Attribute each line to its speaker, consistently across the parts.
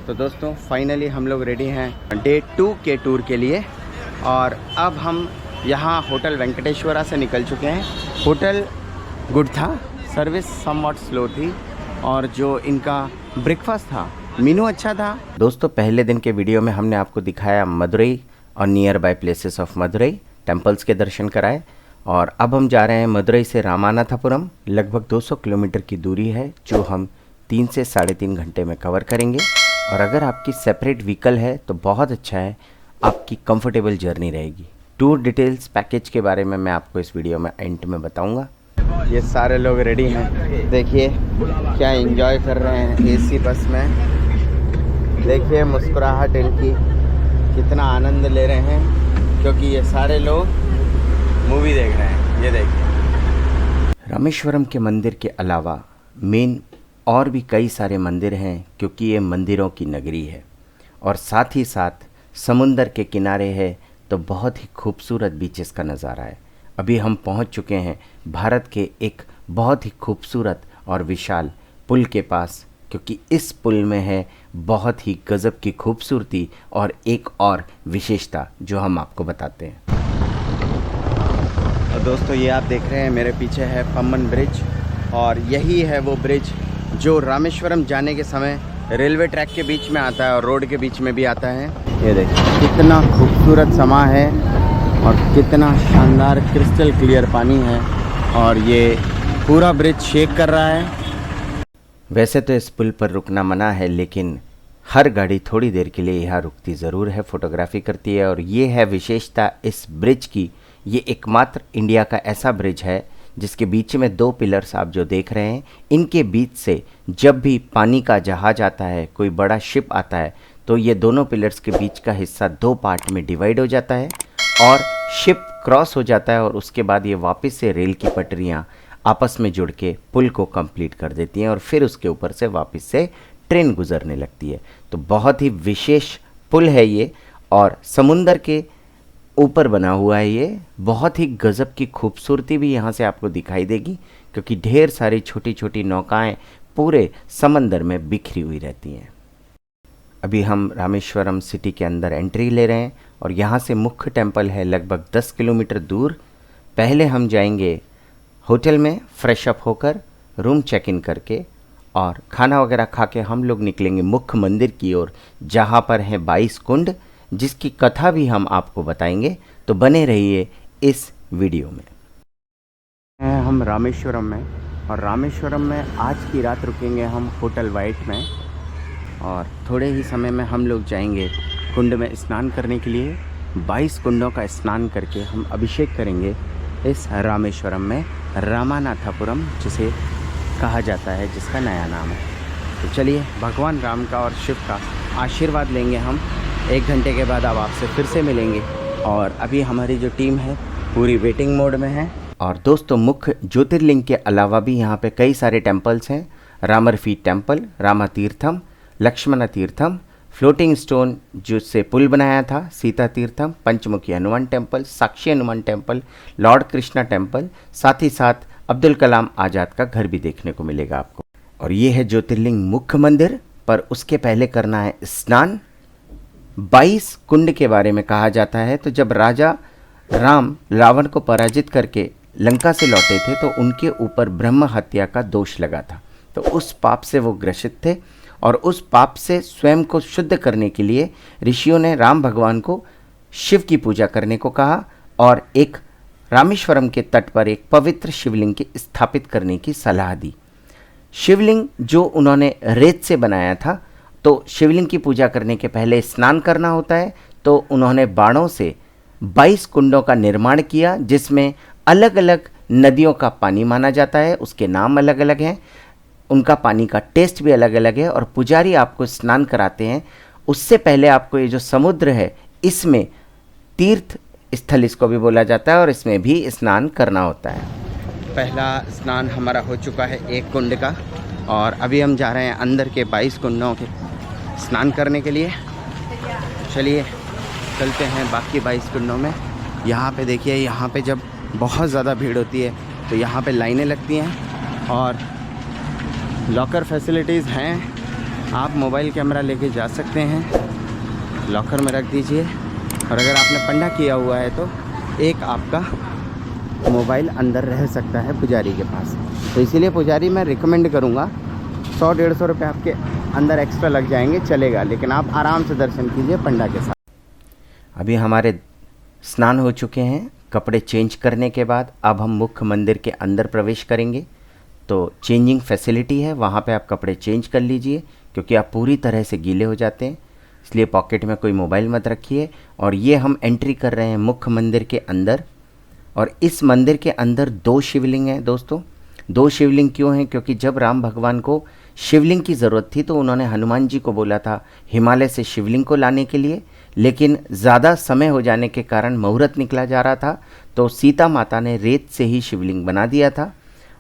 Speaker 1: तो दोस्तों फाइनली हम लोग रेडी हैं डे 2 के टूर के लिए। और अब हम यहाँ होटल वेंकटेश्वरा से निकल चुके हैं। होटल गुड था, सर्विस समवॉट स्लो थी और जो इनका ब्रेकफास्ट था मेनू अच्छा था। दोस्तों पहले दिन के वीडियो में हमने आपको दिखाया मदुरई और near by places of Madurai, temples के दर्शन कराए। और अब हम जा रहे हैं मदुरई से रामानाथापुरम। लगभग 200 किलोमीटर की दूरी है जो हम 3 से 3.5 घंटे में कवर करेंगे। और अगर आपकी सेपरेट व्हीकल है तो बहुत अच्छा है, आपकी कंफर्टेबल जर्नी रहेगी। टूर डिटेल्स पैकेज के बारे में मैं आपको इस वीडियो में एंड में बताऊंगा। ये सारे लोग रेडी हैं, देखिए क्या एंजॉय कर रहे हैं एसी बस में। देखिए मुस्कुराहट इनकी, कितना आनंद ले रहे हैं क्योंकि ये सारे लोग मूवी देख रहे हैं। ये देखिए रामेश्वरम के मंदिर के अलावा मेन और भी कई सारे मंदिर हैं क्योंकि ये मंदिरों की नगरी है और साथ ही साथ समुंदर के किनारे है तो बहुत ही खूबसूरत बीचेस का नज़ारा है। अभी हम पहुंच चुके हैं भारत के एक बहुत ही खूबसूरत और विशाल पुल के पास, क्योंकि इस पुल में है बहुत ही गज़ब की खूबसूरती और एक और विशेषता जो हम आपको बताते हैं। और दोस्तों ये आप देख रहे हैं मेरे पीछे है पम्बन ब्रिज और यही है वो ब्रिज जो रामेश्वरम जाने के समय रेलवे ट्रैक के बीच में आता है और रोड के बीच में भी आता है। ये देखिए कितना खूबसूरत समा है और कितना शानदार क्रिस्टल क्लियर पानी है और ये पूरा ब्रिज शेक कर रहा है। वैसे तो इस पुल पर रुकना मना है, लेकिन हर गाड़ी थोड़ी देर के लिए यहाँ रुकती ज़रूर है, फोटोग्राफी करती है। और ये है विशेषता इस ब्रिज की, ये एकमात्र इंडिया का ऐसा ब्रिज है जिसके बीच में 2 पिलर्स आप जो देख रहे हैं, इनके बीच से जब भी पानी का जहाज आता है, कोई बड़ा शिप आता है, तो ये दोनों पिलर्स के बीच का हिस्सा 2 पार्ट में डिवाइड हो जाता है और शिप क्रॉस हो जाता है और उसके बाद ये वापस से रेल की पटरियाँ आपस में जुड़ के पुल को कंप्लीट कर देती हैं और फिर उसके ऊपर से वापस से ट्रेन गुजरने लगती है। तो बहुत ही विशेष पुल है ये और समुंदर के ऊपर बना हुआ है। ये बहुत ही गज़ब की खूबसूरती भी यहाँ से आपको दिखाई देगी क्योंकि ढेर सारी छोटी छोटी नौकाएं पूरे समंदर में बिखरी हुई रहती हैं। अभी हम रामेश्वरम सिटी के अंदर एंट्री ले रहे हैं और यहाँ से मुख्य टेंपल है लगभग 10 किलोमीटर दूर। पहले हम जाएंगे होटल में फ्रेश अप होकर, रूम चेक इन करके और खाना वगैरह खा के हम लोग निकलेंगे मुख्य मंदिर की ओर, जहाँ पर है 22 कुंड, जिसकी कथा भी हम आपको बताएंगे। तो बने रहिए इस वीडियो में। हम रामेश्वरम में और रामेश्वरम में आज की रात रुकेंगे हम होटल वाइट में और थोड़े ही समय में हम लोग जाएंगे कुंड में स्नान करने के लिए। 22 कुंडों का स्नान करके हम अभिषेक करेंगे इस रामेश्वरम में, रामानाथापुरम जिसे कहा जाता है, जिसका नया नाम है। तो चलिए भगवान राम का और शिव का आशीर्वाद लेंगे हम। 1 घंटे के बाद अब आपसे फिर से मिलेंगे और अभी हमारी जो टीम है पूरी वेटिंग मोड में है। और दोस्तों मुख्य ज्योतिर्लिंग के अलावा भी यहाँ पे कई सारे टेम्पल्स हैं। रामरफी temple, Rama Theertham, Lakshman Theertham, floating stone जिससे पुल बनाया था, Sita Theertham, Panchmukhi Hanuman temple, Sakshi Hanuman temple, lord Krishna temple, साथ ही साथ अब्दुल कलाम आज़ाद का घर भी देखने को मिलेगा आपको। और ये है ज्योतिर्लिंग मुख्य मंदिर, पर उसके पहले करना है स्नान। 22 कुंड के बारे में कहा जाता है तो जब राजा राम रावण को पराजित करके लंका से लौटे थे तो उनके ऊपर ब्रह्म हत्या का दोष लगा था। तो उस पाप से वो ग्रसित थे और उस पाप से स्वयं को शुद्ध करने के लिए ऋषियों ने राम भगवान को शिव की पूजा करने को कहा और एक रामेश्वरम के तट पर एक पवित्र शिवलिंग की स्थापित करने की सलाह दी। शिवलिंग जो उन्होंने रेत से बनाया था, तो शिवलिंग की पूजा करने के पहले स्नान करना होता है, तो उन्होंने बाणों से 22 कुंडों का निर्माण किया जिसमें अलग अलग नदियों का पानी माना जाता है, उसके नाम अलग अलग हैं, उनका पानी का टेस्ट भी अलग अलग है और पुजारी आपको स्नान कराते हैं। उससे पहले आपको ये जो समुद्र है इसमें तीर्थ स्थल इसको भी बोला जाता है और इसमें भी स्नान करना होता है। पहला स्नान हमारा हो चुका है 1 कुंड का और अभी हम जा रहे हैं अंदर के 22 कुंडों के स्नान करने के लिए। चलिए चलते हैं बाकी 22 कुंडों में। यहाँ पे देखिए, यहाँ पे जब बहुत ज़्यादा भीड़ होती है तो यहाँ पे लाइनें लगती हैं और लॉकर फैसिलिटीज़ हैं आप मोबाइल कैमरा लेके जा सकते हैं, लॉकर में रख दीजिए। और अगर आपने पंडा किया हुआ है तो एक आपका मोबाइल अंदर रह सकता है पुजारी के पास। तो इसीलिए पुजारी मैं रिकमेंड करूँगा, 100-150 रुपये आपके अंदर एक्स्ट्रा लग जाएंगे, चलेगा, लेकिन आप आराम से दर्शन कीजिए पंडा के साथ। अभी हमारे स्नान हो चुके हैं, कपड़े चेंज करने के बाद अब हम मुख्य मंदिर के अंदर प्रवेश करेंगे। तो चेंजिंग फैसिलिटी है, वहाँ पे आप कपड़े चेंज कर लीजिए, क्योंकि आप पूरी तरह से गीले हो जाते हैं, इसलिए पॉकेट में कोई मोबाइल मत रखिए। और ये हम एंट्री कर रहे हैं मुख्य मंदिर के अंदर। और इस मंदिर के अंदर 2 शिवलिंग हैं दोस्तों। 2 शिवलिंग क्यों हैं? क्योंकि जब राम भगवान को शिवलिंग की ज़रूरत थी तो उन्होंने हनुमान जी को बोला था हिमालय से शिवलिंग को लाने के लिए, लेकिन ज़्यादा समय हो जाने के कारण मुहूर्त निकला जा रहा था, तो सीता माता ने रेत से ही शिवलिंग बना दिया था,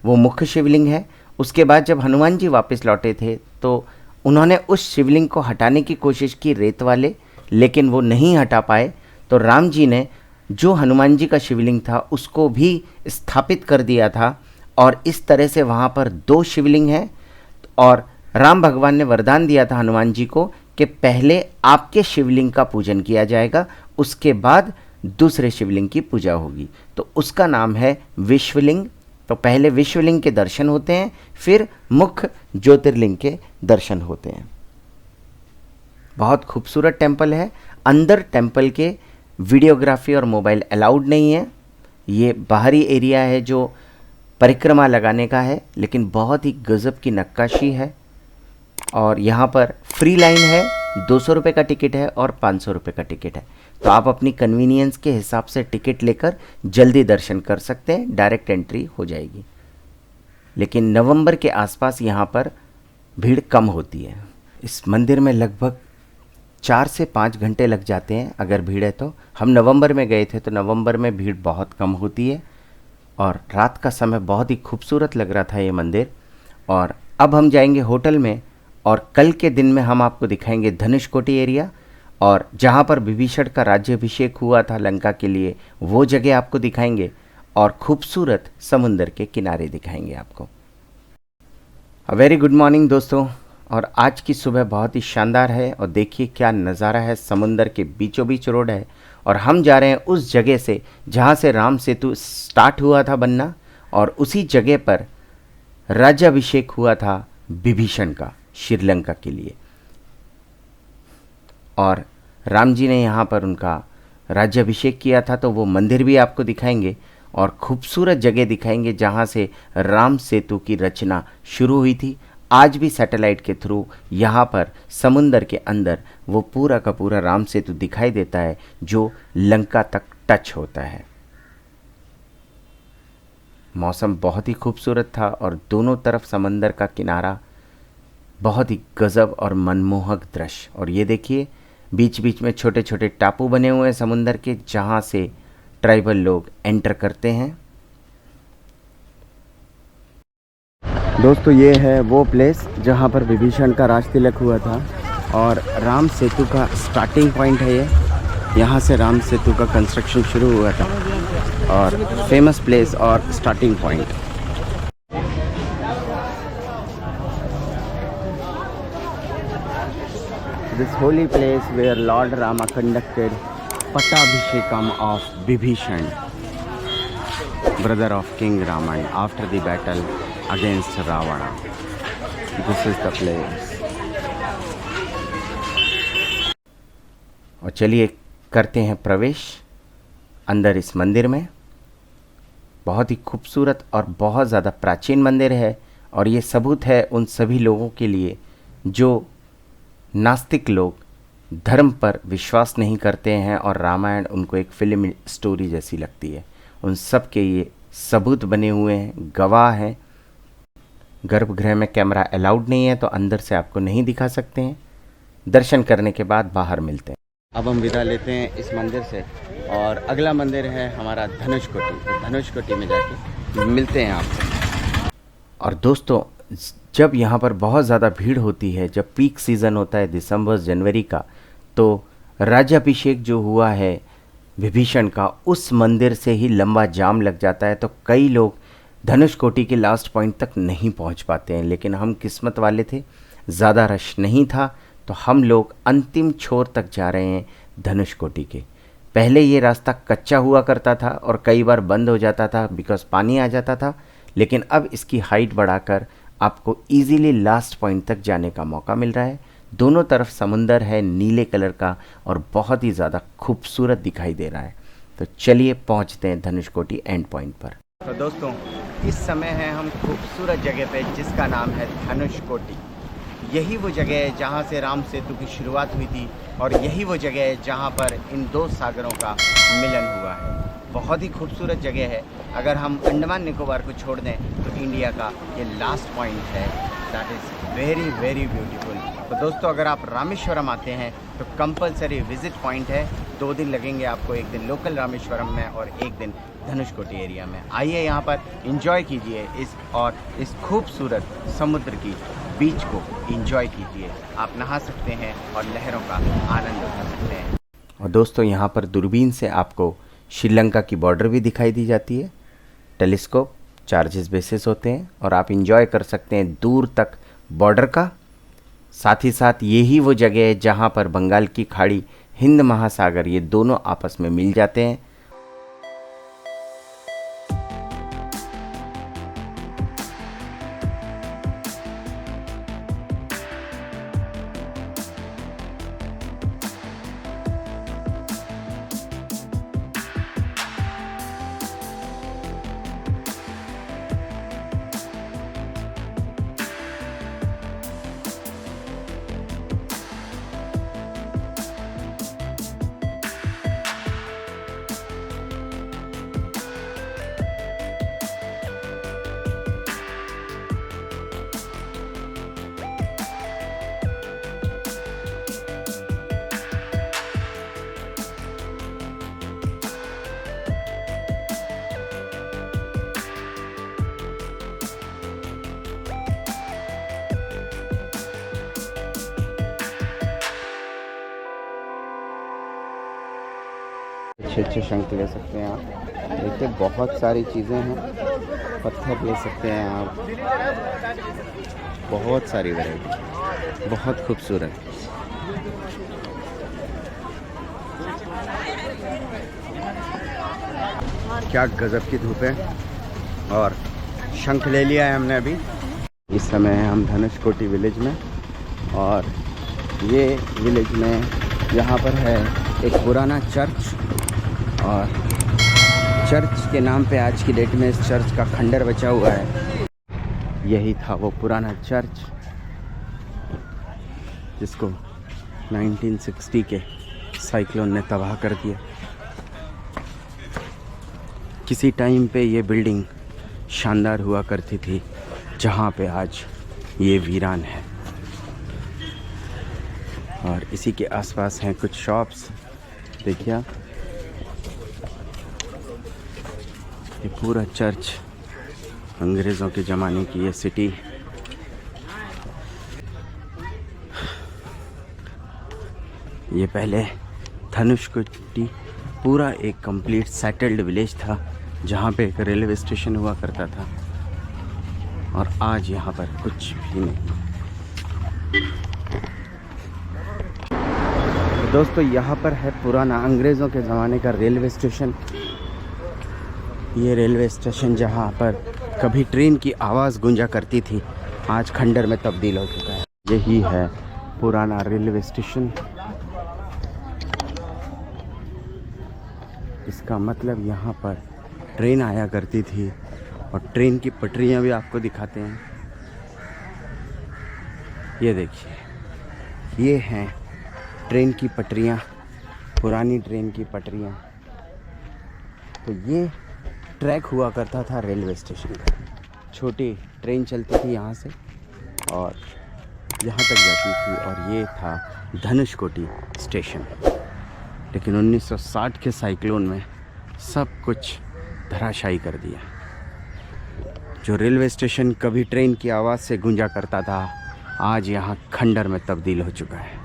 Speaker 1: वो मुख्य शिवलिंग है। उसके बाद जब हनुमान जी वापस लौटे थे तो उन्होंने उस शिवलिंग को हटाने की कोशिश की रेत वाले, लेकिन वो नहीं हटा पाए। तो राम जी ने जो हनुमान जी का शिवलिंग था उसको भी स्थापित कर दिया था, और इस तरह से वहाँ पर 2 शिवलिंग हैं। और राम भगवान ने वरदान दिया था हनुमान जी को कि पहले आपके शिवलिंग का पूजन किया जाएगा, उसके बाद दूसरे शिवलिंग की पूजा होगी। तो उसका नाम है विश्वलिंग। तो पहले विश्वलिंग के दर्शन होते हैं, फिर मुख्य ज्योतिर्लिंग के दर्शन होते हैं। बहुत खूबसूरत टेंपल है। अंदर टेंपल के वीडियोग्राफी और मोबाइल अलाउड नहीं है। ये बाहरी एरिया है जो परिक्रमा लगाने का है, लेकिन बहुत ही गज़ब की नक्काशी है। और यहाँ पर फ्री लाइन है, 200 रुपये का टिकट है और 500 रुपये का टिकट है। तो आप अपनी कन्वीनियंस के हिसाब से टिकट लेकर जल्दी दर्शन कर सकते हैं, डायरेक्ट एंट्री हो जाएगी। लेकिन नवंबर के आसपास यहाँ पर भीड़ कम होती है। इस मंदिर में लगभग 4 से 5 घंटे लग जाते हैं अगर भीड़ है तो। हम नवंबर में गए थे तो नवंबर में भीड़ बहुत कम होती है, और रात का समय बहुत ही खूबसूरत लग रहा था ये मंदिर। और अब हम जाएंगे होटल में, और कल के दिन में हम आपको दिखाएंगे धनुषकोटी एरिया, और जहाँ पर विभीषण का राज्याभिषेक हुआ था लंका के लिए वो जगह आपको दिखाएंगे, और खूबसूरत समुंदर के किनारे दिखाएंगे आपको। वेरी गुड मॉर्निंग दोस्तों। और आज की सुबह बहुत ही शानदार है, और देखिए क्या नज़ारा है, समुंदर के बीचों बीच रोड है, और हम जा रहे हैं उस जगह से जहाँ से राम सेतु स्टार्ट हुआ था बनना, और उसी जगह पर राज्याभिषेक हुआ था विभीषण का श्रीलंका के लिए। और राम जी ने यहाँ पर उनका राज्याभिषेक किया था, तो वो मंदिर भी आपको दिखाएंगे, और खूबसूरत जगह दिखाएंगे जहाँ से राम सेतु की रचना शुरू हुई थी। आज भी सैटेलाइट के थ्रू यहाँ पर समुंदर के अंदर वो पूरा का पूरा राम सेतु दिखाई देता है जो लंका तक टच होता है। मौसम बहुत ही खूबसूरत था, और दोनों तरफ समंदर का किनारा, बहुत ही गजब और मनमोहक दृश्य। और ये देखिए बीच बीच में छोटे छोटे टापू बने हुए हैं समुंदर के, जहाँ से ट्राइबल लोग एंटर करते हैं। दोस्तों ये है वो प्लेस जहाँ पर विभीषण का राज तिलक हुआ था, और राम सेतु का स्टार्टिंग पॉइंट है ये। यहाँ से राम सेतु का कंस्ट्रक्शन शुरू हुआ था, और फेमस प्लेस और starting point. This holy place where lord Rama conducted Pattabhishekam of Vibhishana, brother of King Raman, after the battle against Ravana. This is the place. और चलिए करते हैं प्रवेश अंदर इस मंदिर में। बहुत ही खूबसूरत और बहुत ज़्यादा प्राचीन मंदिर है, और ये सबूत है उन सभी लोगों के लिए जो नास्तिक लोग धर्म पर विश्वास नहीं करते हैं और रामायण उनको एक फिल्म स्टोरी जैसी लगती है। उन सब के ये सबूत बने हुए हैं, गवाह हैं। गर्भगृह में कैमरा अलाउड नहीं है, तो अंदर से आपको नहीं दिखा सकते हैं। दर्शन करने के बाद बाहर मिलते हैं। अब हम विदा लेते हैं इस मंदिर से, और अगला मंदिर है हमारा धनुषकोटी। तो धनुषकोटी में जाके मिलते हैं आपसे। और दोस्तों जब यहाँ पर बहुत ज़्यादा भीड़ होती है, जब पीक सीज़न होता है दिसंबर जनवरी का, तो राज्याभिषेक जो हुआ है विभीषण का, उस मंदिर से ही लंबा जाम लग जाता है। तो कई लोग धनुषकोटी के लास्ट पॉइंट तक नहीं पहुँच पाते हैं, लेकिन हम किस्मत वाले थे, ज़्यादा रश नहीं था, तो हम लोग अंतिम छोर तक जा रहे हैं धनुषकोटी के। पहले ये रास्ता कच्चा हुआ करता था और कई बार बंद हो जाता था बिकॉज़ पानी आ जाता था, लेकिन अब इसकी हाइट बढ़ाकर आपको इजीली लास्ट पॉइंट तक जाने का मौका मिल रहा है। दोनों तरफ समुंदर है नीले कलर का और बहुत ही ज़्यादा खूबसूरत दिखाई दे रहा है। तो चलिए पहुंचते हैं धनुषकोटी एंड पॉइंट पर। तो दोस्तों, इस समय है हम खूबसूरत जगह पे जिसका नाम है धनुषकोटी। यही वो जगह है जहाँ से राम सेतु की शुरुआत हुई थी और यही वो जगह है जहाँ पर इन दो सागरों का मिलन हुआ है। बहुत ही खूबसूरत जगह है। अगर हम अंडमान निकोबार को छोड़ दें तो इंडिया का ये लास्ट पॉइंट है। That is very very beautiful. तो दोस्तों, अगर आप रामेश्वरम आते हैं तो कंपलसरी विज़िट पॉइंट है। 2 दिन लगेंगे आपको, एक दिन लोकल रामेश्वरम में और एक दिन धनुषकोटी एरिया में। आइए यहाँ पर एंजॉय कीजिए इस खूबसूरत समुद्र की बीच को एंजॉय कीजिए। आप नहा सकते हैं और लहरों का आनंद उठा सकते हैं। और दोस्तों, यहाँ पर दूरबीन से आपको श्रीलंका की बॉर्डर भी दिखाई दी जाती है। टेलीस्कोप चार्जेस बेसिस होते हैं और आप इंजॉय कर सकते हैं दूर तक बॉर्डर का। साथ ही साथ यही वो जगह है जहाँ पर बंगाल की खाड़ी, हिंद महासागर, ये दोनों आपस में मिल जाते हैं। अच्छे शंख ले सकते हैं आप। देखिए बहुत सारी चीज़ें हैं। पत्थर ले सकते हैं आप, बहुत सारी वैरायटी, बहुत खूबसूरत। क्या गजब की धूप है। और शंख ले लिया है हमने अभी। इस समय है हम धनुषकोटी विलेज में और ये विलेज में यहाँ पर है एक पुराना चर्च और चर्च के नाम पे आज की डेट में इस चर्च का खंडर बचा हुआ है। यही था वो पुराना चर्च जिसको 1960 के साइक्लोन ने तबाह कर दिया। किसी टाइम पे ये बिल्डिंग शानदार हुआ करती थी जहाँ पे आज ये वीरान है। और इसी के आसपास हैं कुछ शॉप्स। देखिए आप, ये पूरा चर्च, अंग्रेज़ों के ज़माने की ये सिटी। ये पहले धनुषकोटी पूरा एक कंप्लीट सेटल्ड विलेज था जहाँ पे एक रेलवे स्टेशन हुआ करता था और आज यहाँ पर कुछ भी नहीं। तो दोस्तों, यहाँ पर है पुराना अंग्रेज़ों के ज़माने का रेलवे स्टेशन। ये रेलवे स्टेशन जहाँ पर कभी ट्रेन की आवाज़ गूंजा करती थी, आज खंडर में तब्दील हो चुका है। यही है पुराना रेलवे स्टेशन। इसका मतलब यहाँ पर ट्रेन आया करती थी और ट्रेन की पटरियाँ भी आपको दिखाते हैं। ये देखिए, ये हैं ट्रेन की पटरियाँ, पुरानी ट्रेन की पटरियाँ। तो ये ट्रैक हुआ करता था रेलवे स्टेशन का। छोटी ट्रेन चलती थी यहाँ से और यहाँ तक जाती थी और ये था धनुषकोटी स्टेशन। लेकिन 1960 के साइक्लोन में सब कुछ धराशायी कर दिया। जो रेलवे स्टेशन कभी ट्रेन की आवाज़ से गूंजा करता था, आज यहाँ खंडर में तब्दील हो चुका है।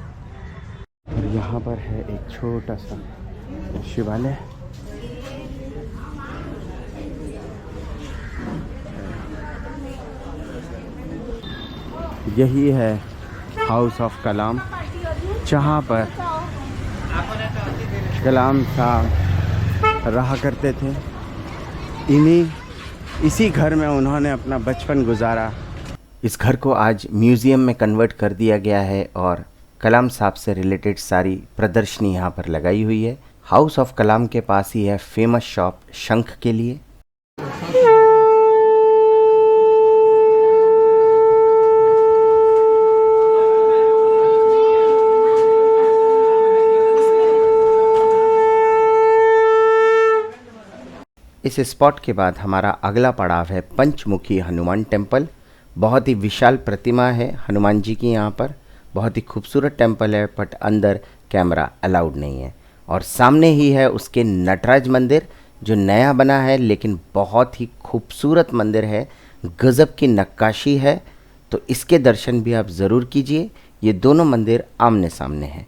Speaker 1: और यहाँ पर है एक छोटा सा शिवालय। यही है हाउस ऑफ कलाम, जहाँ पर कलाम साहब रहा करते थे। इसी घर में उन्होंने अपना बचपन गुजारा। इस घर को आज म्यूज़ियम में कन्वर्ट कर दिया गया है और कलाम साहब से रिलेटेड सारी प्रदर्शनी यहाँ पर लगाई हुई है। हाउस ऑफ कलाम के पास ही है फेमस शॉप शंख के लिए। इस स्पॉट के बाद हमारा अगला पड़ाव है पंचमुखी हनुमान टेम्पल। बहुत ही विशाल प्रतिमा है हनुमान जी की यहाँ पर। बहुत ही खूबसूरत टेम्पल है, बट अंदर कैमरा अलाउड नहीं है। और सामने ही है उसके नटराज मंदिर, जो नया बना है लेकिन बहुत ही खूबसूरत मंदिर है, गज़ब की नक्काशी है। तो इसके दर्शन भी आप ज़रूर कीजिए। ये दोनों मंदिर आमने सामने हैं।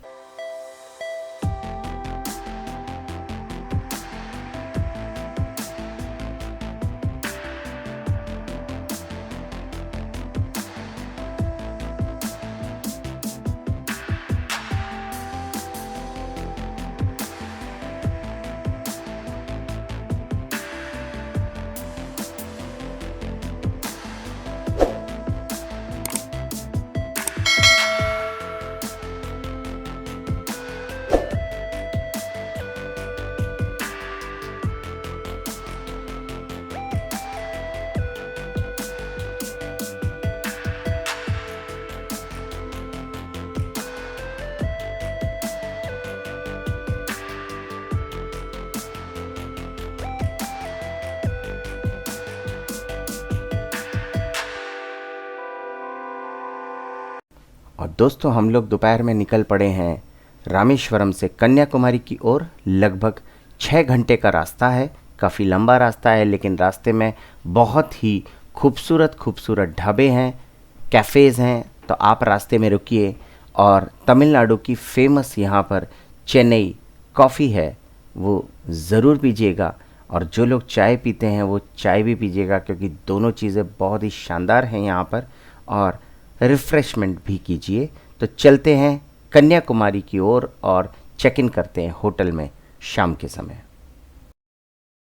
Speaker 1: और दोस्तों, हम लोग दोपहर में निकल पड़े हैं रामेश्वरम से कन्याकुमारी की ओर। लगभग 6 घंटे का रास्ता है। काफ़ी लंबा रास्ता है, लेकिन रास्ते में बहुत ही खूबसूरत खूबसूरत ढाबे हैं, कैफ़ेज़ हैं। तो आप रास्ते में रुकिए और तमिलनाडु की फ़ेमस यहाँ पर चेन्नई कॉफ़ी है, वो ज़रूर पीजिएगा। और जो लोग चाय पीते हैं वो चाय भी पीजिएगा, क्योंकि दोनों चीज़ें बहुत ही शानदार हैं यहाँ पर। और रिफ़्रेशमेंट भी कीजिए। तो चलते हैं कन्याकुमारी की ओर और चेक इन करते हैं होटल में शाम के समय।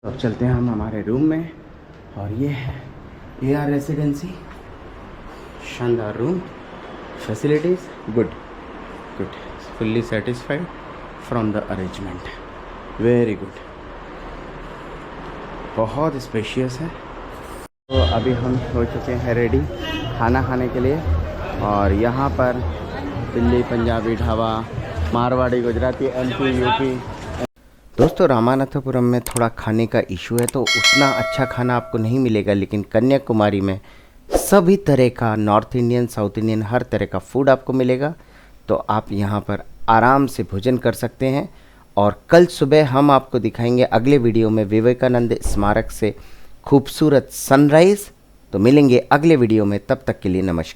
Speaker 1: तो अब चलते हैं हम हमारे रूम में। और ये है AR रेसिडेंसी। शानदार room, facilities good, fully satisfied from the arrangement, very good, बहुत स्पेशियस है। तो अभी हम हो चुके हैं रेडी खाना खाने के लिए। और यहाँ पर दिल्ली पंजाबी ढाबा, मारवाड़ी, गुजराती, MP, UP। दोस्तों, रामानाथपुरम में थोड़ा खाने का इशू है, तो उतना अच्छा खाना आपको नहीं मिलेगा। लेकिन कन्याकुमारी में सभी तरह का नॉर्थ इंडियन, साउथ इंडियन, हर तरह का फूड आपको मिलेगा। तो आप यहाँ पर आराम से भोजन कर सकते हैं। और कल सुबह हम आपको दिखाएंगे अगले वीडियो में विवेकानंद स्मारक से खूबसूरत सनराइज़। तो मिलेंगे अगले वीडियो में, तब तक के लिए नमस्कार।